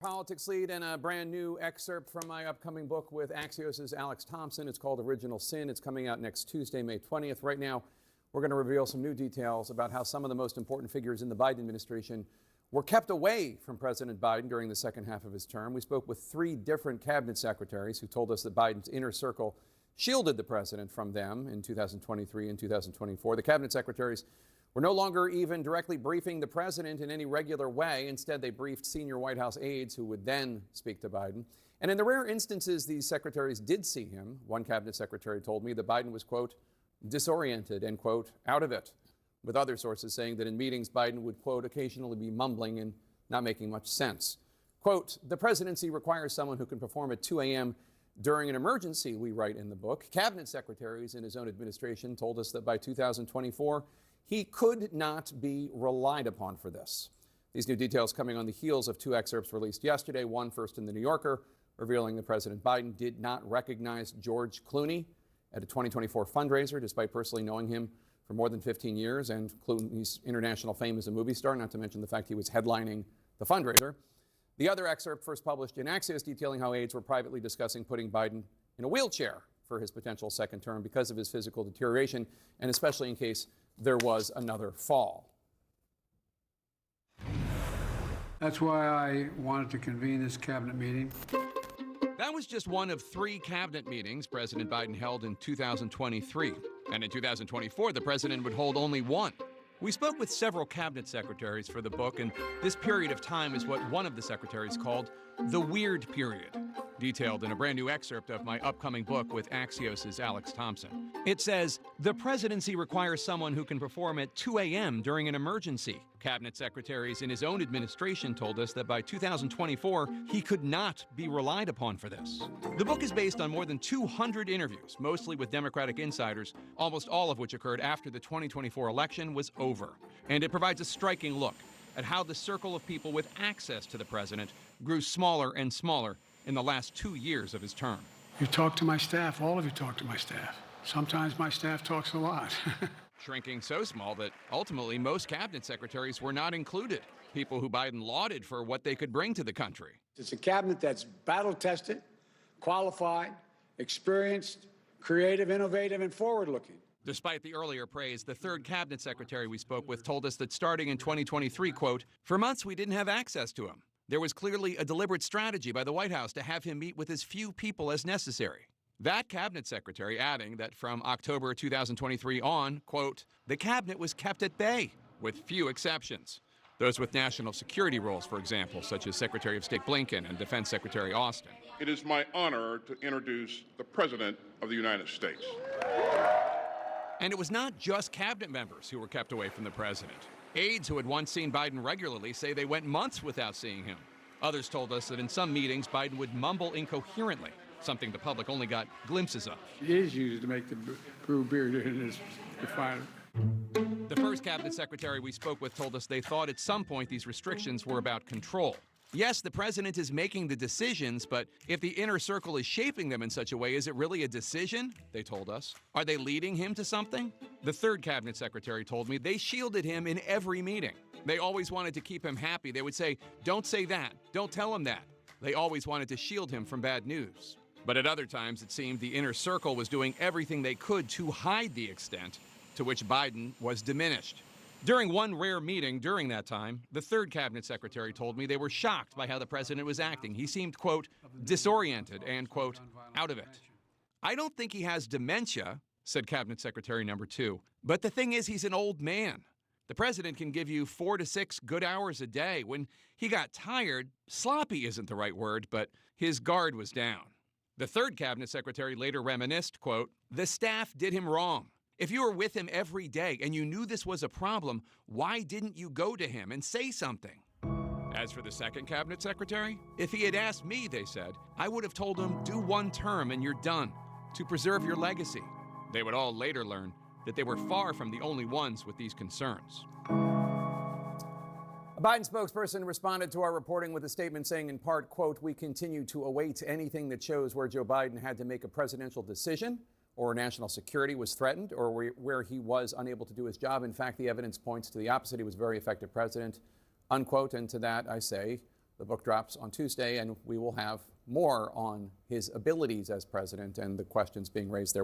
Politics lead and a brand new excerpt from my upcoming book with Axios' Alex Thompson. It's called Original Sin. It's coming out next Tuesday, May 20th. Right now, we're going to reveal some new details about how some of the most important figures in the Biden administration were kept away from President Biden during the second half of his term. We spoke with 3 different cabinet secretaries who told us that Biden's inner circle shielded the president from them in 2023 and 2024. The cabinet secretaries were no longer even directly briefing the president in any regular way. Instead, they briefed senior White House aides who would then speak to Biden. And in the rare instances these secretaries did see him, one cabinet secretary told me that Biden was, quote, disoriented and, quote, out of it, with other sources saying that in meetings Biden would, quote, occasionally be mumbling and not making much sense. Quote, the presidency requires someone who can perform at 2 a.m. during an emergency, we write in the book. Cabinet secretaries in his own administration told us that by 2024, he could not be relied upon for this. These new details coming on the heels of 2 excerpts released yesterday, one first in the New Yorker, revealing that President Biden did not recognize George Clooney at a 2024 fundraiser, despite personally knowing him for more than 15 years, and Clooney's international fame as a movie star, not to mention the fact he was headlining the fundraiser. The other excerpt, first published in Axios, detailing how aides were privately discussing putting Biden in a wheelchair for his potential second term because of his physical deterioration, and especially in case there was another fall. That's why I wanted to convene this cabinet meeting. That was just one of 3 cabinet meetings President Biden held in 2023. And in 2024, the president would hold only one. We spoke with several cabinet secretaries for the book, and this period of time is what one of the secretaries called the weird period, detailed in a brand new excerpt of my upcoming book with Axios' Alex Thompson. It says, the presidency requires someone who can perform at 2 a.m. during an emergency. Cabinet secretaries in his own administration told us that by 2024, he could not be relied upon for this. The book is based on more than 200 interviews, mostly with Democratic insiders, almost all of which occurred after the 2024 election was over. And it provides a striking look at how the circle of people with access to the president grew smaller and smaller in the last 2 years of his term. You talk to my staff, all of you talk to my staff. Sometimes my staff talks a lot. Shrinking so small that ultimately most cabinet secretaries were not included, people who Biden lauded for what they could bring to the country. It's a cabinet that's battle-tested, qualified, experienced, creative, innovative, and forward-looking. Despite the earlier praise, the 3rd cabinet secretary we spoke with told us that starting in 2023, quote, for months we didn't have access to him. There was clearly a deliberate strategy by the White House to have him meet with as few people as necessary. That cabinet secretary adding that from October 2023 on, quote, the cabinet was kept at bay, with few exceptions. Those with national security roles, for example, such as Secretary of State Blinken and Defense Secretary Austin. It is my honor to introduce the President of the United States. And it was not just cabinet members who were kept away from the president. Aides who had once seen Biden regularly say they went months without seeing him. Others told us that in some meetings, Biden would mumble incoherently, something the public only got glimpses of. It is used to make the brew beer in this refinery. The first cabinet secretary we spoke with told us they thought at some point these restrictions were about control. Yes, the president is making the decisions, but if the inner circle is shaping them in such a way, is it really a decision? They told us. Are they leading him to something? The 3rd cabinet secretary told me they shielded him in every meeting. They always wanted to keep him happy. They would say, don't say that, don't tell him that. They always wanted to shield him from bad news. But at other times, it seemed the inner circle was doing everything they could to hide the extent to which Biden was diminished. During one rare meeting during that time, the 3rd cabinet secretary told me they were shocked by how the president was acting. He seemed, quote, disoriented and, quote, out of it. I don't think he has dementia, said cabinet secretary number 2. But the thing is, he's an old man. The president can give you 4 to 6 good hours a day. When he got tired, sloppy isn't the right word, but his guard was down. The 3rd cabinet secretary later reminisced, quote, the staff did him wrong. If you were with him every day and you knew this was a problem, why didn't you go to him and say something? As for the 2nd cabinet secretary, if he had asked me, they said, I would have told him, do 1 term and you're done, to preserve your legacy. They would all later learn that they were far from the only ones with these concerns. A Biden spokesperson responded to our reporting with a statement saying in part, quote, we continue to await anything that shows where Joe Biden had to make a presidential decision or national security was threatened, or where he was unable to do his job. In fact, the evidence points to the opposite. He was a very effective president, unquote. And to that, I say, The book drops on Tuesday, and we will have more on his abilities as president and the questions being raised there.